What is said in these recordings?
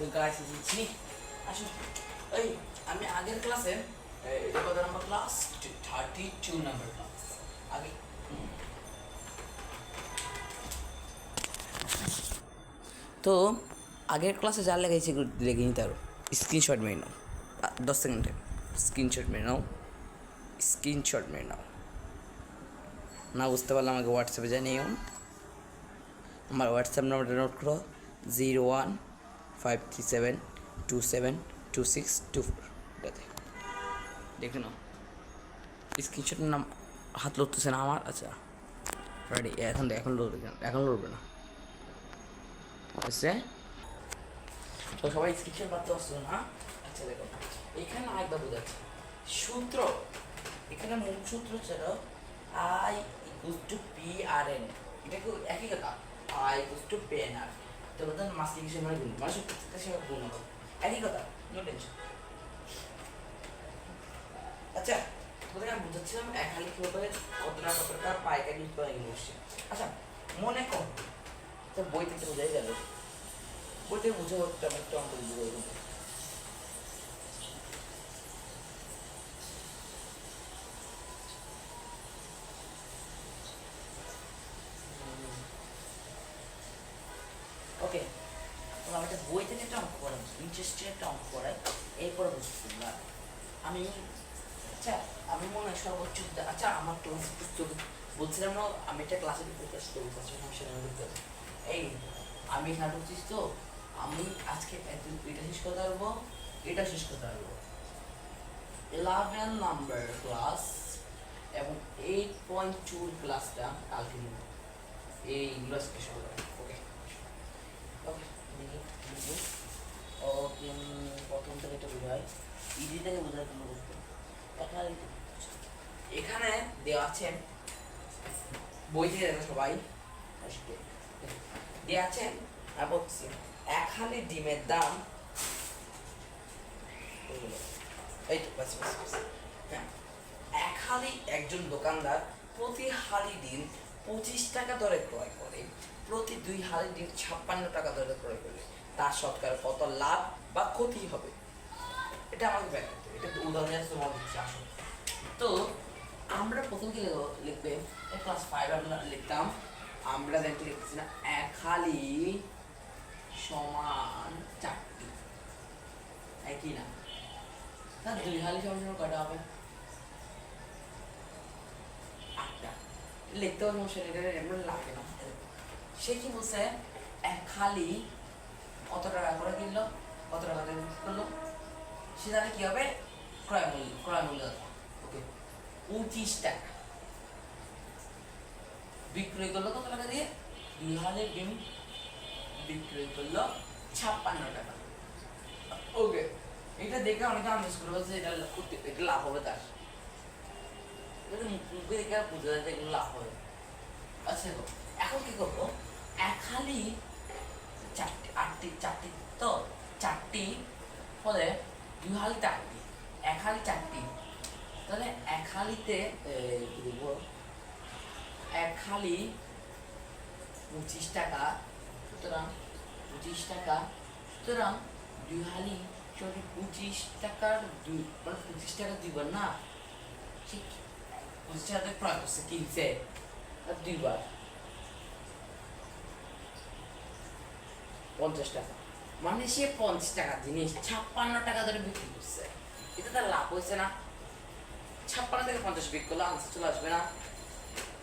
তো গাইস দিচ্ছি আসুন এই আমি আগের ক্লাসে এটা কত নাম্বার ক্লাস 32 নাম্বার ক্লাস আগে তো আগের ক্লাসে যা লেগেছে লেগে নিতে আরো স্ক্রিনশট মেরে নাও 10 সেকেন্ডে স্ক্রিনশট মেরে নাও না বুঝতে পারলে আমাকে হোয়াটসঅ্যাপে জানিও আমার হোয়াটসঅ্যাপ নাম্বারটা নোট করো 0153727262 এটাতে দেখে নাও স্ক্রিনশটের নাম হাত লড়তেছে না আমার আচ্ছা রেডি এখন লড়বে না বুঝছে তো সবাই স্ক্রিনশট পাতে আসছো না আচ্ছা দেখো এখানে আরেকবার বোঝাচ্ছি সূত্র এখানে মূল সূত্র ছিল I equal to P R N এটা কি একই কথা I equal to P N R তো বলতে মাসিক হিসেবে মানে গুণ মানে প্রত্যেকটা হিসেবে গুণ হবে একই কথা নো টেনশন আচ্ছা তোদের আমি বুঝাচ্ছিলাম এক হালি কীভাবে কত টাকা পাইকারি উৎপাদন বসছে আচ্ছা মনে কর তো বই থেকে বোঝাই গেল বই থেকে বুঝে হচ্ছে আমি একটু অঙ্ক বুঝে ওকে আমি একটা বই থেকে একটা অঙ্ক করাই ইন্টারেস্টের একটা অঙ্ক করাই এরপরে বুঝতে আমি আচ্ছা আমি মনে হয় সর্বোচ্চ আচ্ছা আমার ক্লাস পুস্তক বলছিলাম না আমি একটা ক্লাসে প্রকাশ করবো এই আমি এখানে ঢুকছিস তো আমি আজকে এটা শেষ করতে পারবো এটা শেষ করতে পারবো 11 নাম্বার ক্লাস এবং 8.2 ক্লাসটা কালকে নিব এইগুলো শেষ করতে পারবো ওকে ওকে ওকে প্রথম থেকে এটা বোঝাই ইজি থেকে বোঝার জন্য বলতে এখানে দেওয়া আছে বই থেকে দেখো সবাই দেওয়া আছে বলছি এক হালি ডিমের দাম এই তো হ্যাঁ এক হালি একজন দোকানদার প্রতি হালি ডিম 25 টাকা দরে ক্রয় করে প্রতি 2 হালি ডিম 56 টাকা দরে ক্রয় করে তার শতকরা কত লাভ বা ক্ষতি হবে এটা আমাকে ব্যাখ্যা এটা উদাহরণ আছে তোমার দিচ্ছি আসো তো আমরা প্রথম কি লিখবে ক্লাস 5 আমরা লিখতাম আমরা দেখতে লিখতেছি না এক হালি সমান 4টি একই না তার 2 হালি সমান কয়টা হবে 8টা লিখতে হবে সমস্যা এটা এমন লাগে না সে কি বলছে এক হালি কত টাকা করে কিনলো কত টাকা দিয়ে করলো সে তাহলে কি হবে ক্রয় মূল্য ওকে 25 টাকা বিক্রয় করলো কত টাকা দিয়ে 2 হালি ডিম বিক্রয় করলো 56 টাকা ওকে এটা দেখে অনেকে আন্দাজ করে বলছে এটা লাভ হবে তার মুখে দেখে বুঝা যায় যে এগুলো লাভ হবে আচ্ছা দেখো এখন কি করবো এক হালি 4টি তো 4টি ফলে 2 হালি 4টি এক হালি 4টি তাহলে এক হালিতে কি বলবো এক হালি 25 টাকা সুতরাং 25 টাকা সুতরাং 2 হালি 25 টাকার 2 মানে 25 টাকা 2 বার না ঠিক 25 টাকা ক্রয় করছে কিনছে আর 2 বার 50 টাকা মানে সে 50 টাকা জিনিস 56 টাকা ধরে বিক্রি করছে এটা তার লাভ হয়েছে না 56 থেকে 50 বিক্রি করলে আনসার চলে আসবে না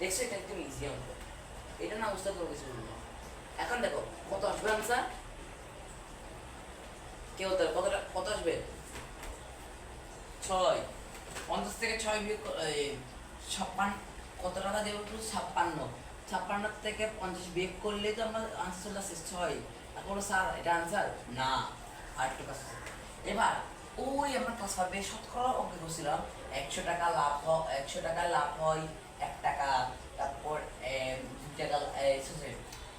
দেখছো এটা একদম ইজি অঙ্ক এটা না বুঝতে কোনো কিছু বলবো এখন দেখো কত আসবে আনসার কেউ কত আসবে 6 50 থেকে 6 বিয়োগ 56 কত টাকা দেবো 56 থেকে 50 বিয়োগ করলে তো আমরা আনসার চলে আসছে 6 এখন স্যার এটা আনসার না আর একটু কাছে এবার ওই আমরা ক্লাস 5 শতকরা অঙ্ক করছিলাম 100 টাকা লাভ হয় 100 টাকা লাভ হয় 1 টাকা তারপর 2 টাকা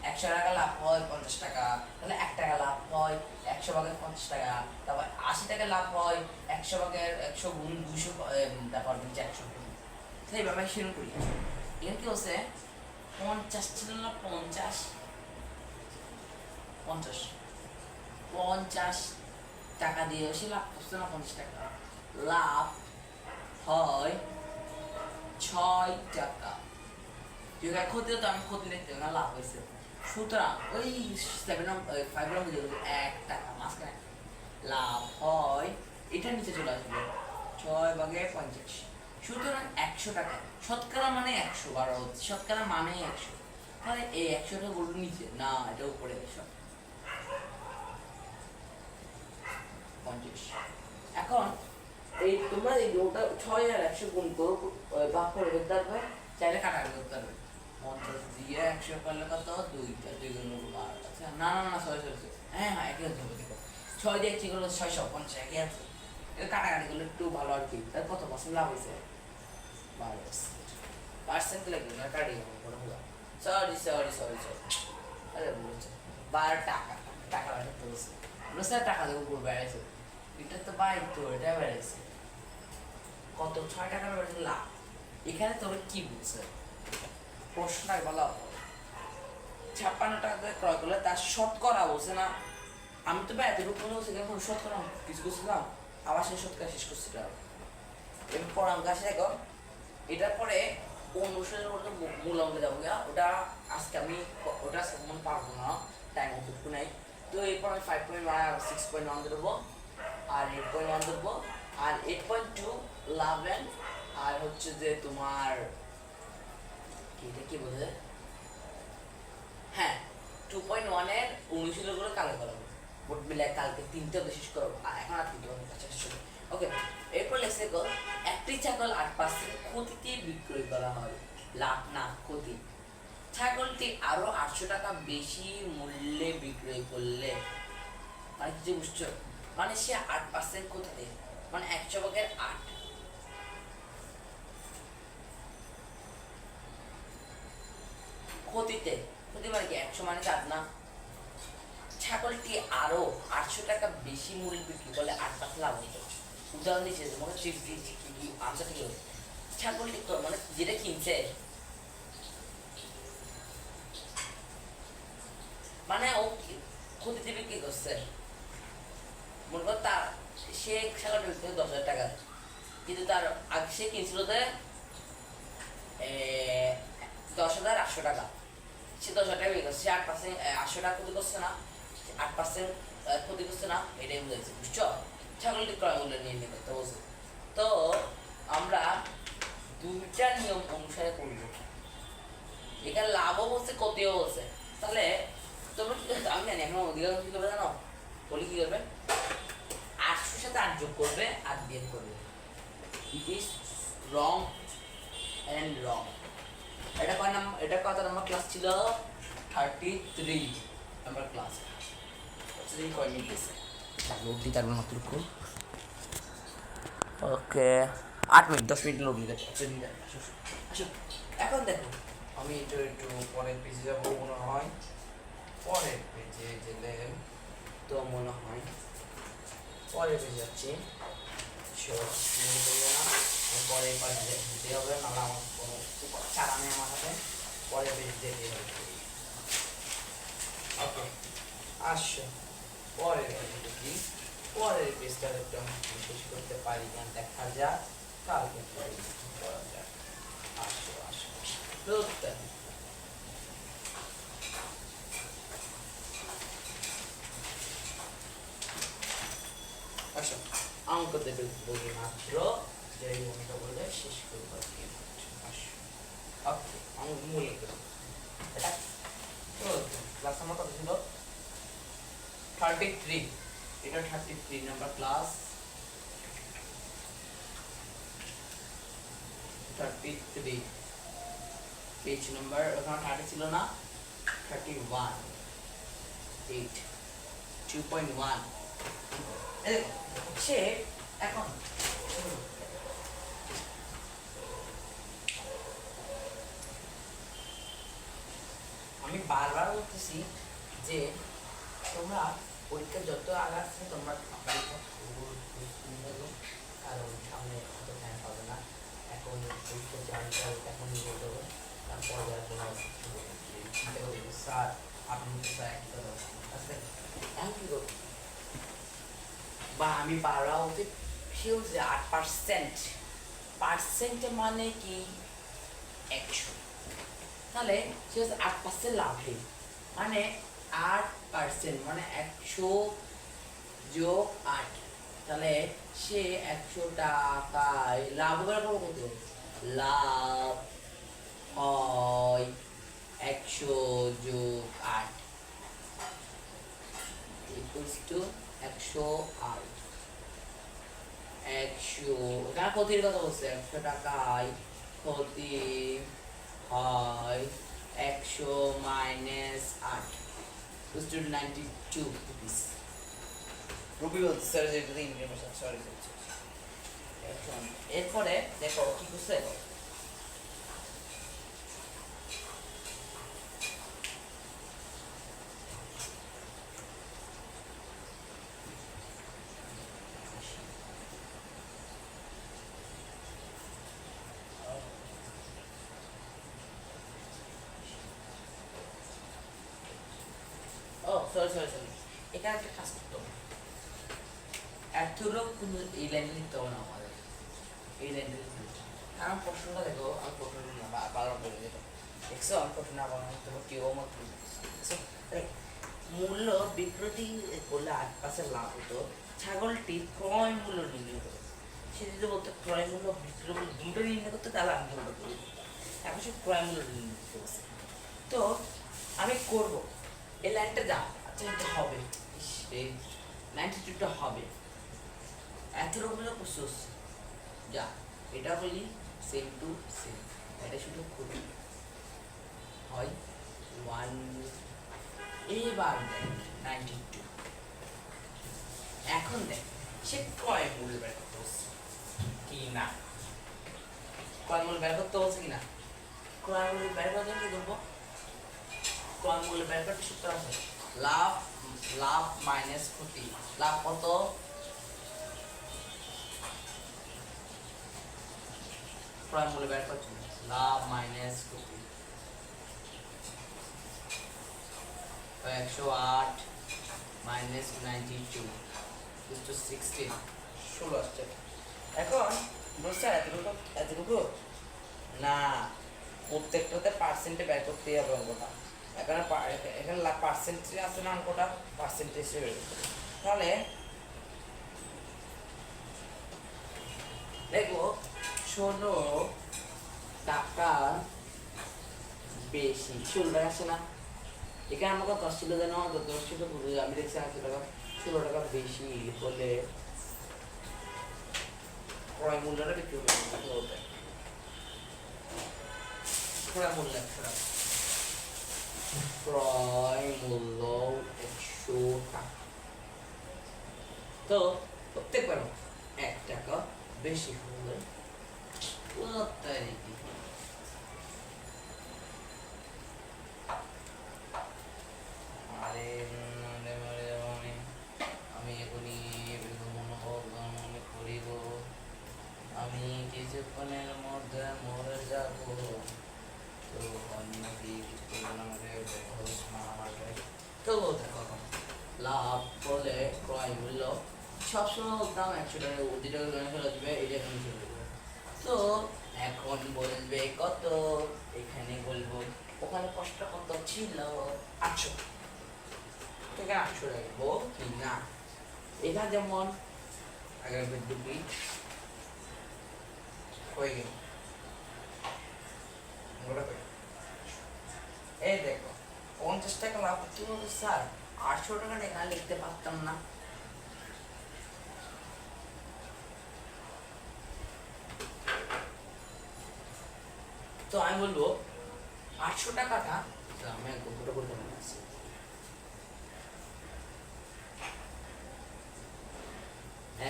100 টাকা লাভ হয় 50 টাকা তাহলে 1 টাকা লাভ হয় 100 ভাগের 50 টাকা তারপর 80 টাকা লাভ হয় 100 ভাগের 100 গুণ 200 তারপর 100 গুণ সেইভাবে শুরু করি এর কি হচ্ছে 50 ছিল না 50 50 টাকা দিয়ে সে লাভ করছে না, 50 টাকা লাভ হয় 6 টাকা। যদি ক্ষতি হতো আমি ক্ষতি দেখতে না, লাভ হয়েছে। সুতরাং ওই 5 নম্বর 1 টাকা মাঝখানে লাভ হয়, এটা নিচে চলে আসবে 6/50। সুতরাং 100 টাকা, শতকরা মানে 100, 12 হচ্ছে শতকরা মানে 100, তাহলে এই 100টা বলবো নিচে না, এটা উপরে 50। এখন এই তোমরা এই ওটা 6 আর 100 গুণ করো, ভাগ করে করতে পারবে, চাইলে কাটাকাটি করতে পারবে। 50 দিয়ে 100 করলে কত, 2টা 2 গুণ 12। আচ্ছা না না না, সরি সরি, হ্যাঁ হ্যাঁ একই হতে হবে। দেখো 6 দিয়ে 1 করলে 650, একই আছে। এটা কাটাকাটি করলে একটু ভালো আর কি। তার কত পার্সেন্ট লাভ হয়েছে, 12% লাগবে না, কাটি করে হলো। সরি সরি সরি সরি, আরে বলছে 12 টাকা, টাকা বাড়াতে বলছে বলছে টাকা দেবো উপর বেড়েছে, এটা তো বাই তো এটা বেড়েছে কত, 6 টাকা বেড়েছে লাভ। এখানে তবে কি বলছে প্রশ্নটাই বলা, 56 টাকা দিয়ে ক্রয় করলে তার শতকরা বলছে না। আমি তো এতটুকু মনে হচ্ছে এখন শতকরা কিছু করছিলাম, আবার সেই শতকরা শেষ করছিলাম। এবার পর অঙ্ক আসে, দেখো এটার পরে অনুসারের মধ্যে মূল অঙ্কে যাবো গা, ওটা আজকে আমি ওটা মনে পারবো না, টাইম অতটুকু নেই। তো এরপর আমি 5.1 আর 6.1 ধরবো, আর 8.1 ধরবো, আর 8.2 11, আর হচ্ছে যে তোমার এটা কি বোঝে, হ্যাঁ 2.1 এর অনুশীলন করে কালে করাবো, বোর্ড মিলে কালকে 3টা শেষ করবো, আর এখন আর 3টা শেষ করবো। ওকে, এরপর লেখছে গো, একটি ছাগল 8% ক্ষতিতে বিক্রয় করা হয়, লাভ না ক্ষতি। ছাগলটি আরো 800 টাকা বেশি মূল্যে বিক্রয় করলে, মানে কি বুঝছো, মানে সে 8% ক্ষতিতে, মানে 100/8 ক্ষতিতে, ক্ষতি মানে কি 100 মানে 4 না। ছাগলটি আরো 800 টাকা বেশি মূল্যে বিক্রি করলে 8% লাভ হতো। উদাহরণ দিচ্ছে তোমাকে আনসার ঠিক হবে। ছাগলটি মানে যেটা কিনছে, মানে ও ক্ষতিতে বিক্রি করছে, মনে করো তার সে ছাগলটা বিক্রি 10,000 টাকা, কিন্তু তার আগে সে কিনছিল 10,800 টাকা, সে 10,000 টাকা বিক্রি করছে, সে 8% 800 টাকা ক্ষতি করছে না, 8% ক্ষতি করছে না, এটাই বুঝাইছে, বুঝছো। ছাগলটি ক্রয় মূল্য নির্ণয় করতে বলছে। তো আমরা দুইটা নিয়ম অনুসারে করব, এখানে লাভও বলছে ক্ষতিও বলছে, তাহলে তোমরা কি করতে, আমি জানি এখন অধিকাংশ কি করবে জানো, বলি কি করবে, 800 সাথে 8 যোগ করবে আর বিয়োগ করবে। It is wrong and wrong. এটা কয় নাম্বার, এটা কত নাম্বার ক্লাস ছিল, 33 নাম্বার ক্লাস। এই কয় মিনিট আছে, লোড দিতে পারবো মাত্র। ওকে 8 মিনিট 10 মিনিট লোড দিতে আসো। এখন দেখো আমি একটু পরের পেজে যাবো মনে হয়, পরের পেজে গেলে তো মনে হয় পরের পেজে যাচ্ছি, পরের পাশে যেতে হবে, নাহলে আমার কোনো চারা নেই আমার হাতে, পরের পেজে যেতে হবে। ওকে আসো পরের পেজে দেখি, পরের পেজটা একটু শেষ করতে পারি কিনা দেখা যাক, কালকে করা যাক। আসো আসো আসো, অঙ্ক দেবে বলি মাত্র, যে অঙ্কটা বলে শেষ করবো। আসো ওকে, অঙ্ক মূলে এটা ক্লাস নাম্বার কত ছিল, 33, এটা 33 নাম্বার ক্লাস, 33 পেজ নাম্বার, ওখানে 30 ছিল না, 31 8 2.1। সে এখন আমি বারবার বলতেছি যে তোমরা পরীক্ষা যত আগাচ্ছে তোমরা কারণ সামনে অত টাইম পাবে না, এখন পরীক্ষা জানতে হবে, এখন বলতে হবে, তারপরে আর তোমার চিন্তা করবে স্যার আপনি তো স্যার একই কথা, আচ্ছা এখন কী করবো, বা আমি বলা উচিত সে হচ্ছে 8%। পার্সেন্ট মানে কি 100, তাহলে সে হচ্ছে 8% লাভে, মানে 8% মানে 100 যোগ 8, তাহলে সে 100 টাকায় লাভ করে কত? লাভ হয় 100 যোগ 8 ইকুয়ালস টু 108। 100 এখানে ক্ষতির কথা বলছে, 100 টাকায় ক্ষতি হয় 100 minus 8 equals to 92 rupees. Rupee বলছে স্যার, যেটা ইন্ডিয়ান ভাষা, সরি। এরপরে দেখো কি করছে, ও সরি, এখানে একটা কাজ করতে হবে, এতটুকু কিন্তু এই লাইনে লিখতে হবে না আমাদের, এই লাইনে কারণ প্রশ্নটা দেখো, আমি প্রশ্নটা না বারবার বলে দেখো, দেখছো আমি প্রশ্ন না বানানো তোমার কেউ মত মূল্য বিক্রয়টি করলে 8% লাভ হতো, ছাগলটির ক্রয় মূল্য নির্ণয় করো। সে যদি বলতো ক্রয় মূল্য বিক্রয় মূল্য দুটো নির্ণয় করতে, তাহলে আমি বলতে করি, এখন সে ক্রয় মূল্য নির্ণয় করতে বলছে। তো আমি করব এই লাইনটা যা, আচ্ছা এটা হবে, এই 92টা হবে, এত রকমের কোর্স যা, এটা বলি সেম টু সেম, এটা শুধু খুবই হয় 1। এইবার দেখ 92, এখন দেখ সে ক্রয় মূল্য বের করতে বলছে কি না, ক্রয় মূল্য বের করতে বলছে কি না, ক্রয় মূল্য বের করতে কি করবো, ক্রয় মূল্য বের করতে সূত্র আছে লাভ মাইনাস ক্ষতি। লাভ কত, ক্রয় মূল্য বের করছি, লাভ মাইনাস ক্ষতি 108 মাইনাস 92 16 16 আসছে। এখন বলছে এতটুকু না, প্রত্যেকটাতে পার্সেন্টে বের করতেই হবে অঙ্কটা, এখানে পার্সেন্টেজ আছে না, অঙ্কটা পার্সেন্টেজ বের করতে, তাহলে দেখো 16 টাকা বেশি, 16 টাকা আসে না, এখানে আমাকে 10 ছিল যেন 10 ছিল, আমি দেখছি 8 টাকা, 16 টাকা বেশি বলে ক্রয় মূল্যটা বিক্রি করতে, ক্রয় মূল্য 100 টাকা, ক্রয় মূল্য 100 টাকা, তো প্রত্যেকবার 1 টাকা বেশি হলে আমি এখনই মনে করিব, আমি কিছুক্ষণের মধ্যে মরে যাব, তো অন্য কি তো দেখো লাভ বলে ক্রয় মূল্য সবসময় বলতাম 100 টাকা, 2 টাকা চলে যাবে, এটা এখানে চলে যাবে। তো এখন বলবে কত, এখানে বলবো ওখানে কষ্ট কত ছিল 800, ঠিক আছে 800 রাখবো কি না, এটা যেমন আগের বিদ্যুৎ হয়ে গেল, এই দেখো 50 টাকা লাভ কি বলতো স্যার, 800 টাকা এখানে লিখতে পারতাম না, তো আমি বলবো 800 টাকাটা, আমি কতটা করে মনে আছে,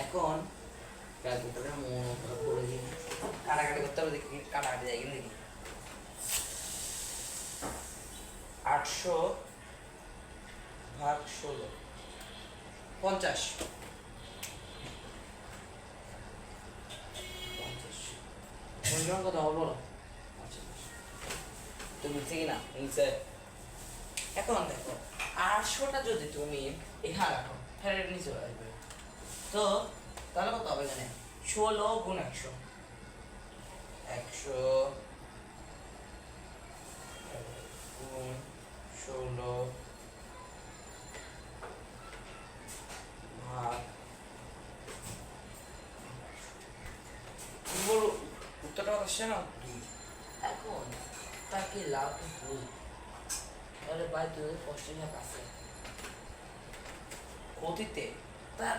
এখন ক্যালকুলেটরে মনে করে দিই, কাটাকাটি করতে হবে, দেখি কাটাকাটি যায় কিনা দেখি, 800 ভাগ 16 50, কত হবে বলো, তো মিলছে কিনা, মিলছে। এখন দেখো 800টা যদি তুমি এখানে রাখো, ফেরের নিচে আসবে। তো তাহলে কত হবে এখানে 16 গুণ 100 গুণ 16 ভাগ উত্তরটা আসছে না 2। এখন তার কি লাভ 2, তাহলে বাই 2 কোশ্চেনের কাছে ক্ষতিতে তার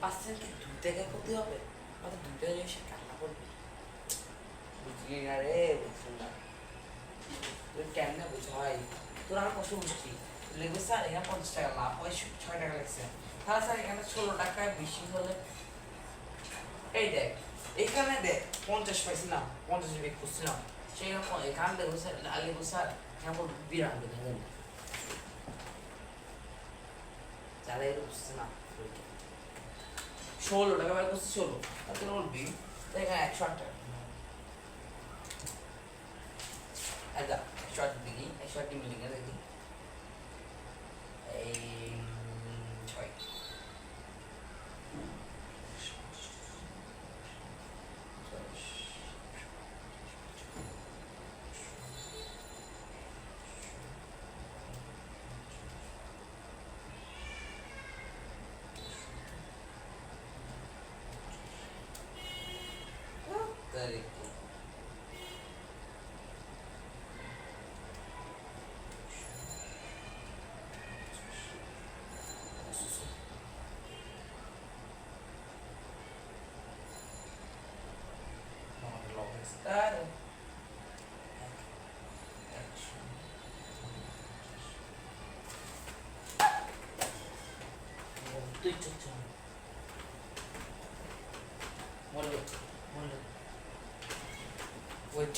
8% কি 2 থেকে ক্ষতি হবে, মানে 2 থেকে যদি সে কান্না করবে। বুঝলি না রে, বুঝলি না তুই কেমনে বুঝাই, তোর আর কষ্ট বুঝছি লিখবে স্যার এখানে 50 টাকা লাভ হয় 6 টাকা লাগছে, তাহলে স্যার এখানে 16 টাকায় বেশি হলে এই দেখ এখানে দেখ 50 পাইছি না, 50 বেগ করছিলাম সেইরকম এখানে দেখো স্যার লিখবো স্যার এখানে 92 দেখেন যারা এর বুঝছে না 16 টাকা বের করছে 16 আর তোর বলবি তো এখানে 108 টাকা আচ্ছা 108 দেখি 108 মিলিং এ দেখি এই 6 তারিখ Claro. তুই চুপ বলো বলো ওয়েট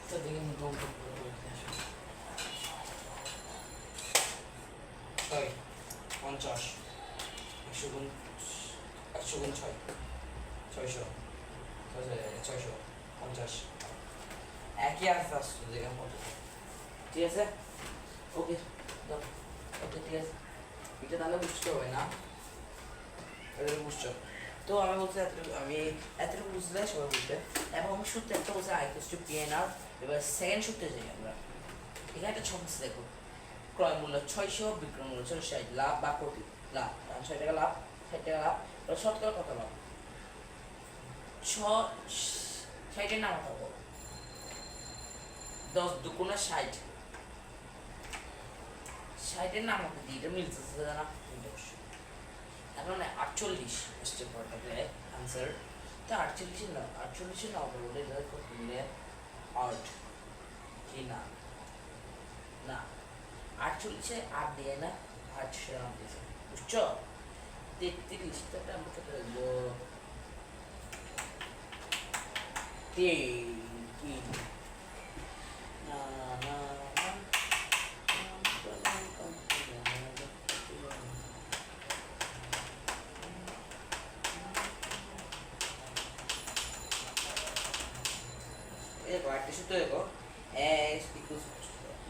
তো দেখি আমি দৌড় করে ছয় 50 100 গুণ 100 গুণ 6 600 650 একই আনসার আসছে দেখেন কত, ঠিক আছে ওকে ওকে ঠিক আছে এটা তাহলে বুঝতে হবে না, এটা বুঝছো তো আমি বলছি আমি এতটুকু বুঝলে সবাই বুঝবে। এবং আমি সূত্র একটা বলছি I equals to P N R. এবার সেকেন্ড সূত্রে যাই আমরা, এখানে একটা ছক আছে দেখো ক্রয় মূল্য 600 বিক্রয় মূল্য 60 লাভ বা কোটি লাভ 6 টাকা লাভ 60 টাকা লাভ, এবার শতকরা কত লাভ 60 নাম পাবো 10 দুগুণে 60 60 নাম আমাকে দিই, এটা মিলতেছে না এখন 48 স্টেপ পড়াতে आंसर তো 48 না বলে দেখো মিলে আউট কি না না 48 8 দিয়ে না 8 নাম দিয়েছে বুঝছো 33 টা আমরা কত হলো 3 না না কয়েকটি সূত্র দেখো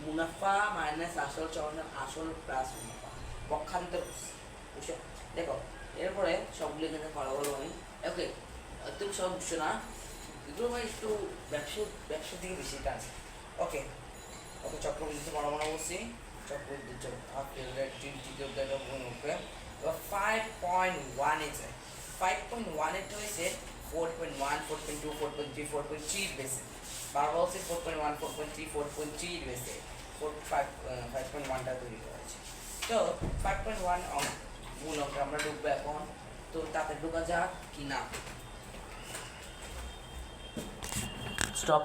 মুনাফা মাইনাস আসল চলনের আসল প্লাস মুনাফা পক্ষান্তর বুঝছো দেখো এরপরে সবগুলো এখানে ফলাফল আমি ওকে তুমি সব বুঝছো না এগুলো ভাই একটু ব্যবসার দিকে বেশি টান ওকে ওকে চক্রবৃদ্ধি মনে মনে বলছি চক্রবৃদ্ধি ওকে এবার 5.1 এসে 5.1 এটা হয়েছে 4.1 4.2 4.3 4.3 বেসে বারবার হচ্ছে 4.1 4.3 4.3 বেসে 5.1টা তৈরি করা হয়েছে। তো 5.1 মূল অঙ্কে আমরা ঢুকবো এখন, তো তাতে ঢোকা যাক কি না স্টপ।